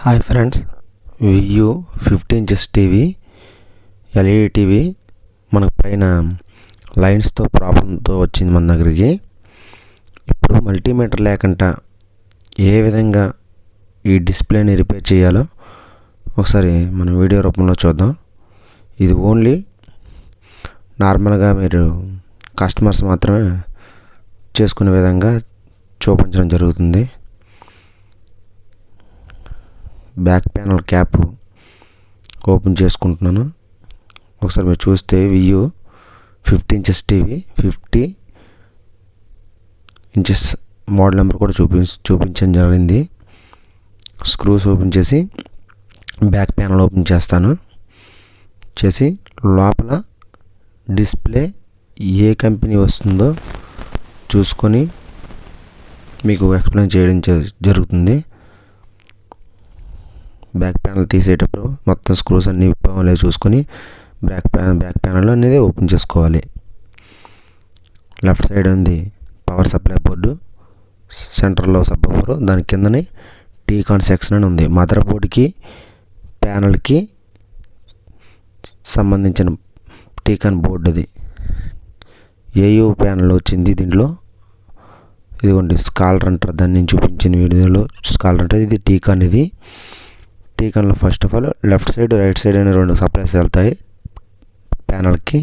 Hi friends, Vu 50 inches TV LED TV మనకు పైన లైన్స్తో ప్రాబ్లంతో వచ్చింది మన దగ్గరికి. ఇప్పుడు మల్టీమీటర్ లేకుండా ఏ విధంగా ఈ డిస్ప్లేని రిపేర్ చేయాలో ఒకసారి మనం వీడియో రూపంలో చూద్దాం. ఇది ఓన్లీ నార్మల్గా మీరు కస్టమర్స్ మాత్రమే చేసుకునే విధంగా చూపించడం జరుగుతుంది. బ్యాక్ ప్యానల్ క్యాప్ ఓపెన్ చేసుకుంటున్నాను. ఒకసారి మీరు చూస్తే వియూ 50 inches TV 50 inches model number కూడా చూపించడం జరిగింది. స్క్రూస్ ఓపెన్ చేసి బ్యాక్ ప్యానల్ ఓపెన్ చేసి లోపల డిస్ప్లే ఏ కంపెనీ వస్తుందో చూసుకొని మీకు ఎక్స్ప్లెయిన్ చేయడం జరుగుతుంది. బ్యాక్ ప్యానల్ తీసేటప్పుడు మొత్తం స్క్రూస్ అన్నీ విప్పామో చూసుకొని బ్యాక్ ప్యానల్ అనేది ఓపెన్ చేసుకోవాలి. లెఫ్ట్ సైడ్ ఉంది పవర్ సప్లై బోర్డు, సెంటర్లో సబ్బోఫర్, దాని కిందని టీకాన్ సెక్షన్ అని ఉంది. మదర్ బోర్డుకి ప్యానల్కి సంబంధించిన టీకాన్ బోర్డు అది. ఏయూ ప్యానల్ వచ్చింది దీంట్లో. ఇదిగోండి స్కాలర్ అంటారు, దాన్ని నేను చూపించిన వీడియోలో స్కాలర్ అంటే ఇది టీకాన్. ఇది టీకాన్లో first of all left side right side అని రెండు సప్లైస్ వెళ్తాయి ప్యానల్కి.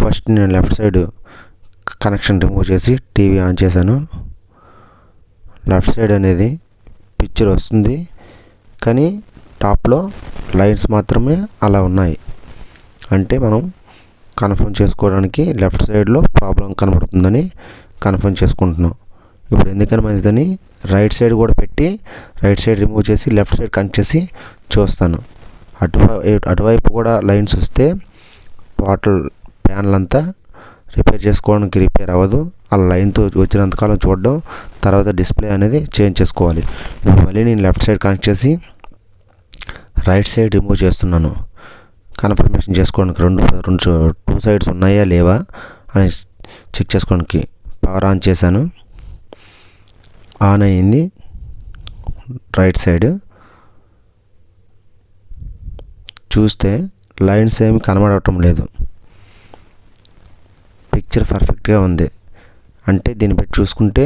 ఫస్ట్ నేను లెఫ్ట్ సైడ్ కనెక్షన్ రిమూవ్ చేసి టీవీ ఆన్ చేశాను. లెఫ్ట్ సైడ్ అనేది పిక్చర్ వస్తుంది, కానీ టాప్లో లైన్స్ మాత్రమే అలా ఉన్నాయి. అంటే మనం కన్ఫర్మ్ చేసుకోవడానికి లెఫ్ట్ సైడ్లో ప్రాబ్లం కనబడుతుందని కన్ఫర్మ్ చేసుకుంటున్నాం. ఇప్పుడు ఎందుకని మంచిదని రైట్ సైడ్ కూడా పెట్టి రైట్ సైడ్ రిమూవ్ చేసి లెఫ్ట్ సైడ్ కనెక్ట్ చేసి చూస్తాను. అటువైపు కూడా లైన్స్ వస్తే టోటల్ ప్యానల్ అంతా రిపేర్ అవ్వదు. ఆ లైన్తో వచ్చినంతకాలం చూడడం, తర్వాత డిస్ప్లే అనేది చేంజ్ చేసుకోవాలి. ఇప్పుడు మళ్ళీ నేను లెఫ్ట్ సైడ్ కనెక్ట్ చేసి రైట్ సైడ్ రిమూవ్ చేస్తున్నాను. కన్ఫర్మేషన్ చేసుకోవడానికి టూ సైడ్స్ ఉన్నాయా లేవా అని చెక్ చేసుకోవడానికి పవర్ ఆన్ చేశాను. ఆన్ అయ్యింది. రైట్ సైడ్ చూస్తే లైన్స్ ఏమి కనబడటం లేదు. పిక్చర్ పర్ఫెక్ట్గా ఉంది. అంటే దీన్ని బట్టి చూసుకుంటే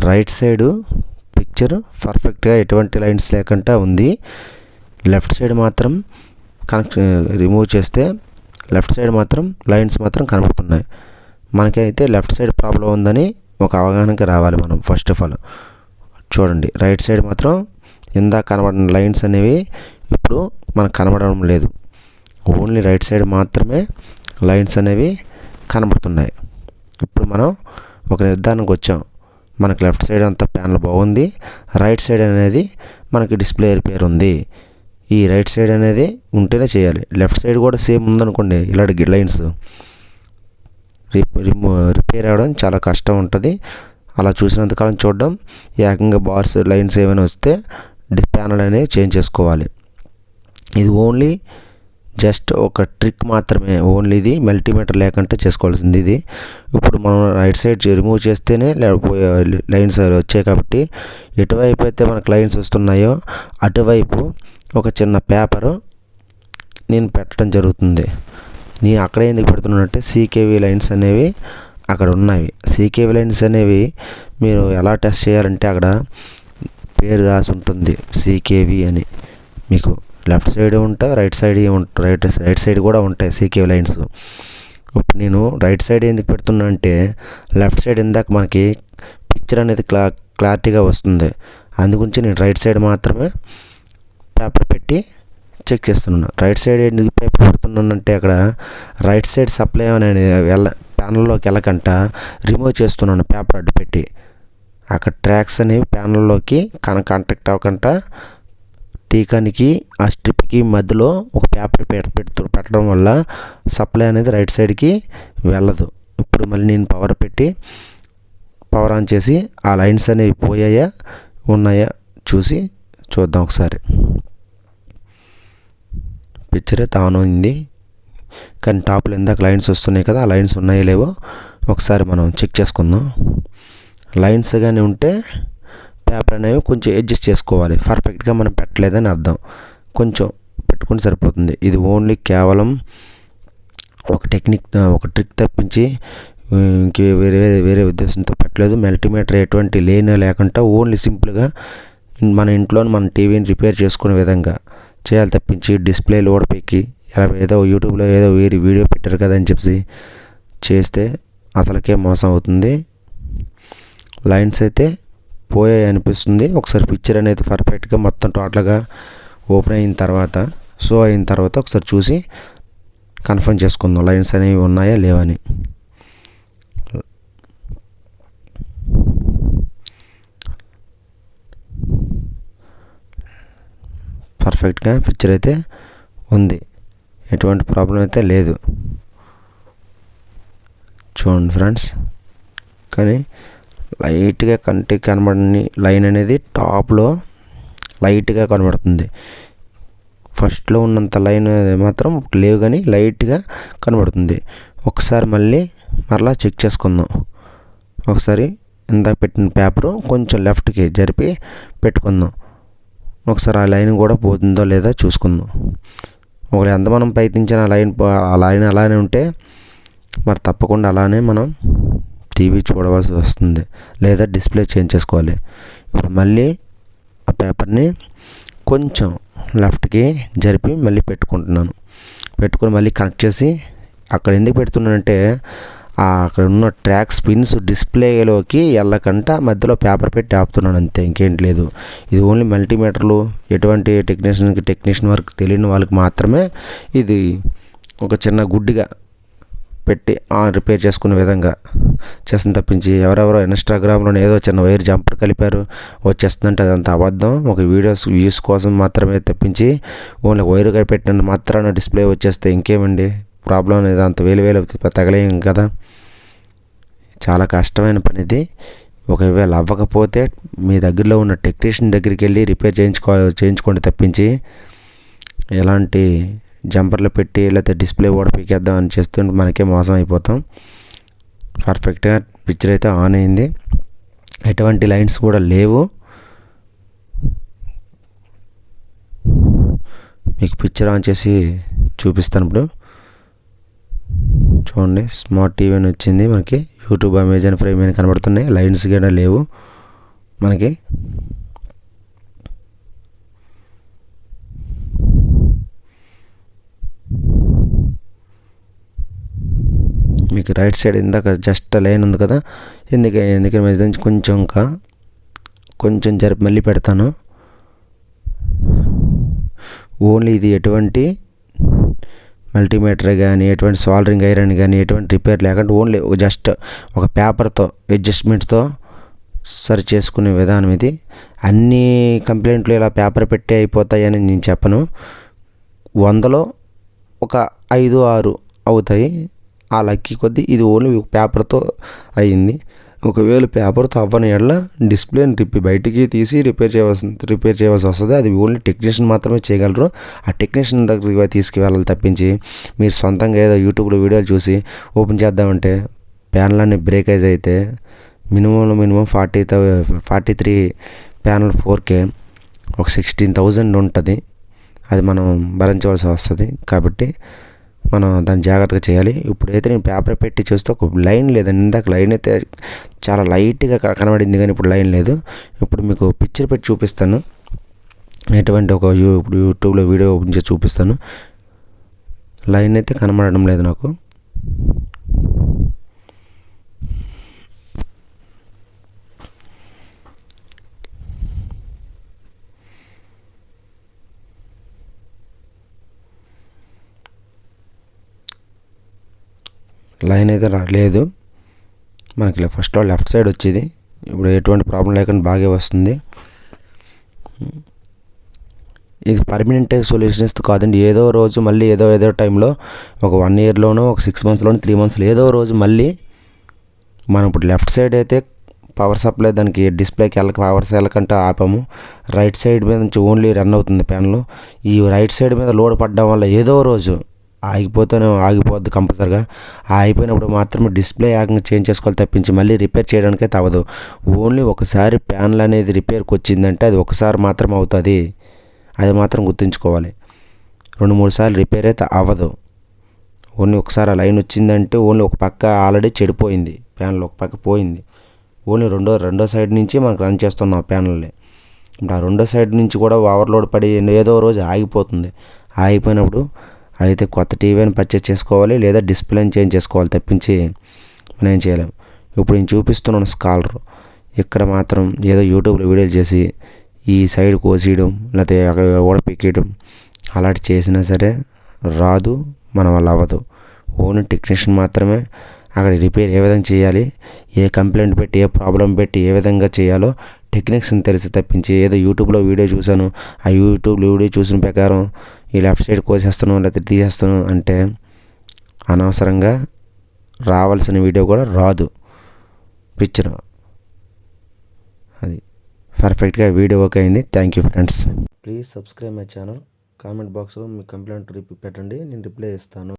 రైట్ సైడ్ పిక్చర్ పర్ఫెక్ట్గా ఎటువంటి లైన్స్ లేకుండా ఉంది. లెఫ్ట్ సైడ్ మాత్రం రిమూవ్ చేస్తే లెఫ్ట్ సైడ్ మాత్రం లైన్స్ మాత్రం కనబడుతున్నాయి. మనకైతే లెఫ్ట్ సైడ్ ప్రాబ్లం ఉందని ఒక అవగాహనకి రావాలి మనం. ఫస్ట్ ఆఫ్ ఆల్ చూడండి, రైట్ సైడ్ మాత్రం ఇందాక కనబడిన లైన్స్ అనేవి ఇప్పుడు మనకు కనబడడం లేదు. ఓన్లీ రైట్ సైడ్ మాత్రమే లైన్స్ అనేవి కనబడుతున్నాయి. ఇప్పుడు మనం ఒక నిర్ధారణకు వచ్చాం. మనకు లెఫ్ట్ సైడ్ అంతా ప్యానల్ బాగుంది, రైట్ సైడ్ అనేది మనకి డిస్ప్లే రిపేర్ ఉంది. ఈ రైట్ సైడ్ అనేది ఉంటేనే చేయాలి. లెఫ్ట్ సైడ్ కూడా సేమ్ ఉందనుకోండి, ఇలాంటి లైన్స్ రిపేర్ అవ్వడం చాలా కష్టం ఉంటుంది. అలా చూసినంతకాలం చూడడం, ఏకంగా బార్స్ లైన్స్ ఏమైనా వస్తే ప్యానల్ అనేది చేంజ్ చేసుకోవాలి. ఇది ఓన్లీ జస్ట్ ఒక ట్రిక్ మాత్రమే. ఓన్లీ ఇది మల్టీమీటర్ లేకుండా చేసుకోవాల్సింది ఇది. ఇప్పుడు మనం రైట్ సైడ్ రిమూవ్ చేస్తేనే లైన్స్ వచ్చాయి కాబట్టి ఎటువైపు అయితే మనకు లైన్స్ వస్తున్నాయో అటువైపు ఒక చిన్న పేపరు నేను పెట్టడం జరుగుతుంది. నేను అక్కడే ఎందుకు పెడుతున్నానంటే సీకేవీ లైన్స్ అనేవి అక్కడ ఉన్నాయి. సీకేవీ లైన్స్ అనేవి మీరు ఎలా టెస్ట్ చేయాలంటే అక్కడ పేరు రాసి ఉంటుంది సీకేవీ అని. మీకు లెఫ్ట్ సైడ్ ఉంటాయి, రైట్ సైడ్ కూడా ఉంటాయి సీకేవీ లైన్స్. ఇప్పుడు నేను రైట్ సైడ్ ఎందుకు పెడుతున్నా అంటే లెఫ్ట్ సైడ్ ఇందాక మనకి పిక్చర్ అనేది క్లారిటీగా వస్తుంది. అందుగురించి నేను రైట్ సైడ్ మాత్రమే పేపర్ పెట్టి చెక్ చేస్తున్నాను. రైట్ సైడ్ ఎందుకు పేపర్ పెడుతున్నానంటే అక్కడ రైట్ సైడ్ సప్లై అనేది ప్యానల్లోకి వెళ్ళకంట రిమూవ్ చేస్తున్నాను పేపర్ అడ్డు పెట్టి. అక్కడ ట్రాక్స్ అనేవి ప్యానల్లోకి కాంటాక్ట్ అవ్వకుండా టీకానికి ఆ స్ట్రిప్కి మధ్యలో ఒక పేపర్ పెట్టడం వల్ల సప్లై అనేది రైట్ సైడ్కి వెళ్ళదు. ఇప్పుడు మళ్ళీ నేను పవర్ ఆన్ చేసి ఆ లైన్స్ అనేవి పోయాయా ఉన్నాయా చూద్దాం ఒకసారి. పిక్చర్ అయితే ఆన్ అయింది, కానీ టాప్లో ఇందాక లైన్స్ వస్తున్నాయి కదా, ఆ లైన్స్ ఉన్నాయో లేవో ఒకసారి మనం చెక్ చేసుకుందాం. లైన్స్ కానీ ఉంటే పేపర్ అనేవి కొంచెం అడ్జస్ట్ చేసుకోవాలి. పర్ఫెక్ట్గా మనం పెట్టలేదని అర్థం. కొంచెం పెట్టుకుంటే సరిపోతుంది. ఇది ఓన్లీ కేవలం ఒక ట్రిక్ తప్పించి ఇంకే వేరే ఉద్దేశంతో పెట్టలేదు. మల్టీమీటర్ ఎటువంటి లేనే లేకుండా ఓన్లీ సింపుల్గా మన ఇంట్లోనే మన టీవీని రిపేర్ చేసుకునే విధంగా చేయాలి తప్పించి డిస్ప్లే లోడ్ పెక్కి ఏదో యూట్యూబ్లో ఏదో వేరే వీడియో పెట్టారు కదా అని చెప్పి చేస్తే అసలుకే మోసం అవుతుంది. లైన్స్ అయితే పోయాయి అనిపిస్తుంది. ఒకసారి పిక్చర్ అనేది పర్ఫెక్ట్గా మొత్తం టోటల్గా ఓపెన్ అయిన తర్వాత షో అయిన తర్వాత ఒకసారి చూసి కన్ఫర్మ్ చేసుకుందాం లైన్స్ అనేవి ఉన్నాయా లేవని. పర్ఫెక్ట్గా పిక్చర్ అయితే ఉంది, ఎటువంటి ప్రాబ్లం అయితే లేదు. చూడండి ఫ్రెండ్స్, కానీ లైట్గా కంటికి కనబడని లైన్ అనేది టాప్లో లైట్గా కనబడుతుంది. ఫస్ట్లో ఉన్నంత లైన్ మాత్రం లేవు కానీ లైట్గా కనబడుతుంది. ఒకసారి మరలా చెక్ చేసుకుందాం. ఒకసారి ఇందాక పెట్టిన పేపరు కొంచెం లెఫ్ట్కి జరిపి పెట్టుకుందాం. ఒకసారి ఆ లైన్ కూడా పోతుందో లేదో చూసుకుందాం. ఒకవేళ ఎంత మనం ప్రయత్నించిన ఆ లైన్ అలానే ఉంటే మరి తప్పకుండా అలానే మనం టీవీ చూడవలసి వస్తుంది, లేదా డిస్ప్లే చేంజ్ చేసుకోవాలి. ఇప్పుడు మళ్ళీ ఆ పేపర్ని కొంచెం లెఫ్ట్కి జరిపి మళ్ళీ పెట్టుకొని మళ్ళీ కనెక్ట్ చేసి అక్కడ ఎందుకు పెడుతున్నానంటే అక్కడ ఉన్న ట్రాక్ స్పిన్స్ డిస్ప్లేలోకి వెళ్ళకుండా మధ్యలో పేపర్ పెట్టి ఆపుతున్నాను అంతే, ఇంకేంటి లేదు. ఇది ఓన్లీ మల్టీమీటర్లు ఎటువంటి టెక్నీషియన్ వర్క్ తెలియని వాళ్ళకి మాత్రమే ఇది ఒక చిన్న గుడ్డిగా పెట్టి రిపేర్ చేసుకునే విధంగా చేస్తుంది తప్పించి ఎవరెవరో ఇన్స్టాగ్రామ్లో ఏదో చిన్న వైర్ జంపర్ కలిపారు వచ్చేస్తుందంటే అదంతా అబద్ధం. ఒక వ్యూస్ కోసం మాత్రమే తప్పించి ఓన్లీ వైర్ పెట్టిన మాత్రాన డిస్ప్లే వచ్చేస్తే ఇంకేమండి ప్రాబ్లం అనేది అంత వేలు తగలేం కదా. చాలా కష్టమైన పని ఇది. ఒకవేళ అవ్వకపోతే మీ దగ్గరలో ఉన్న టెక్నీషియన్ దగ్గరికి వెళ్ళి రిపేర్ చేయించుకోండి తప్పించి ఎలాంటి జంపర్లు పెట్టి లేకపోతే డిస్ప్లే కూడా పీకేద్దాం అని చేస్తుంటే మనకే మోసం అయిపోతాం. పర్ఫెక్ట్గా పిక్చర్ అయితే ఆన్ అయింది, ఎటువంటి లైన్స్ కూడా లేవు. మీకు పిక్చర్ ఆన్ చేసి చూపిస్తాను. ఇప్పుడు చూడండి, స్మార్ట్ టీవీ అని వచ్చింది మనకి. యూట్యూబ్, అమెజాన్ ప్రైమ్ అని కనబడుతున్నాయి. లైన్స్ కూడా లేవు మనకి. మీకు రైట్ సైడ్ ఇందాక జస్ట్ లైన్ ఉంది కదా, ఎందుకని కొంచెం జరిపి మళ్ళీ పెడతాను. ఓన్లీ ఇది ఎటువంటి మల్టీమీటర్ కానీ ఎటువంటి సాల్డరింగ్ ఐరన్ కానీ ఎటువంటి రిపేర్ లేకుండా ఓన్లీ జస్ట్ ఒక పేపర్తో అడ్జస్ట్మెంట్తో సరి చేసుకునే విధానం ఇది. అన్ని కంప్లైంట్లు ఇలా పేపర్ పెట్టి అయిపోతాయని నేను చెప్పను. 100లో ఒక 5-6 అవుతాయి. ఆ లక్కీ కొద్దీ ఇది ఓన్లీ పేపర్తో అయ్యింది. ఒకవేళ పేపర్తో అవ్వని ఎడల డిస్ప్లేని బయటికి తీసి రిపేర్ చేయవలసి వస్తుంది. అది ఓన్లీ టెక్నీషియన్ మాత్రమే చేయగలరు. ఆ టెక్నీషియన్ దగ్గరికి తీసుకువెళ్ళాలి తప్పించి మీరు సొంతంగా ఏదో యూట్యూబ్లో వీడియోలు చూసి ఓపెన్ చేద్దామంటే ప్యానెల్ బ్రేకేజ్ అయితే మినిమం 43 ప్యానెల్ 4K ఒక 16,000 ఉంటుంది. అది మనం భరించవలసి వస్తుంది. కాబట్టి మనం దాన్ని జాగ్రత్తగా చేయాలి. ఇప్పుడైతే నేను పేపర్ పెట్టి చూస్తే ఒక లైన్ లేదండి. ఇందాక లైన్ అయితే చాలా లైట్గా కనబడింది కానీ ఇప్పుడు లైన్ లేదు. ఇప్పుడు మీకు పిక్చర్ పెట్టి చూపిస్తాను. ఎటువంటి ఇప్పుడు యూట్యూబ్లో వీడియో ఓపెన్ చేసి చూపిస్తాను. లైన్ అయితే కనబడడం లేదు నాకు. లైన్ అయితే లేదు మనకి. ఫస్ట్లో లెఫ్ట్ సైడ్ వచ్చేది, ఇప్పుడు ఎటువంటి ప్రాబ్లం లేకుండా బాగా వస్తుంది. ఇది పర్మనెంట్ సొల్యూషన్స్ కాదండి. ఏదో రోజు మళ్ళీ ఏదో టైంలో ఒక 1 ఇయర్లోనో ఒక 6 మంత్స్లోనో 3 మంత్స్లో ఏదో రోజు మళ్ళీ మనం ఇప్పుడు లెఫ్ట్ సైడ్ అయితే పవర్ సప్లై దానికి డిస్ప్లేకి పవర్ వెళ్ళకంటే ఆపాము. రైట్ సైడ్ మీద నుంచి ఓన్లీ రన్ అవుతుంది ప్యానల్. ఈ రైట్ సైడ్ మీద లోడ్ పడడం వల్ల ఏదో రోజు ఆగిపోద్ది కంపల్సరిగా. ఆగిపోయినప్పుడు మాత్రమే డిస్ప్లే ఏకంగా చేంజ్ చేసుకోవాలి తప్పించి మళ్ళీ రిపేర్ చేయడానికైతే అవ్వదు. ఓన్లీ ఒకసారి ప్యానల్ అనేది రిపేర్కి వచ్చిందంటే అది ఒకసారి మాత్రం అవుతుంది. అది మాత్రం గుర్తుంచుకోవాలి. 2-3 సార్లు రిపేర్ అయితే అవ్వదు. ఓన్లీ ఒకసారి ఆ లైన్ వచ్చిందంటే ఓన్లీ ఒక పక్క ఆల్రెడీ చెడిపోయింది, ప్యానల్ ఒక పక్క పోయింది. ఓన్లీ రెండో సైడ్ నుంచి మనకు రన్ చేస్తున్నాం ప్యానల్ని. ఇప్పుడు ఆ రెండో సైడ్ నుంచి కూడా ఓవర్లోడ్ పడి ఏదో రోజు ఆగిపోతుంది. ఆగిపోయినప్పుడు అయితే కొత్త టీవీని పర్చేస్ చేసుకోవాలి, లేదా డిస్ప్లేని చేంజ్ చేసుకోవాలి తప్పించి మనం ఏం చేయలేం. ఇప్పుడు నేను చూపిస్తున్నాను స్కాలర్. ఇక్కడ మాత్రం ఏదో యూట్యూబ్లో వీడియోలు చేసి ఈ సైడ్ కోసేయడం లేకపోతే అక్కడ ఓడపీకేయడం అలాంటి చేసినా సరే రాదు, మన వల్ల అవ్వదు. ఓన్లీ టెక్నీషియన్ మాత్రమే అక్కడ రిపేర్ ఏ విధంగా చేయాలి, ఏ కంప్లైంట్ పెట్టి ఏ ప్రాబ్లం పెట్టి ఏ విధంగా చేయాలో టెక్నిక్స్ని తెలిసి తప్పించి ఏదో యూట్యూబ్లో వీడియో చూశాను, ఆ యూట్యూబ్లో వీడియో చూసిన ప్రకారం ఈ లెఫ్ట్ సైడ్ కోసేస్తాను లేకపోతే తీసేస్తాను అంటే అనవసరంగా రావాల్సిన వీడియో కూడా రాదు, పిక్చర్. అది పర్ఫెక్ట్గా వీడియో ఓకే అయింది. Thank you friends. Please subscribe my channel. Comment బాక్స్లో మీ కంప్లైంట్ పెట్టండి, నేను రిప్లై ఇస్తాను.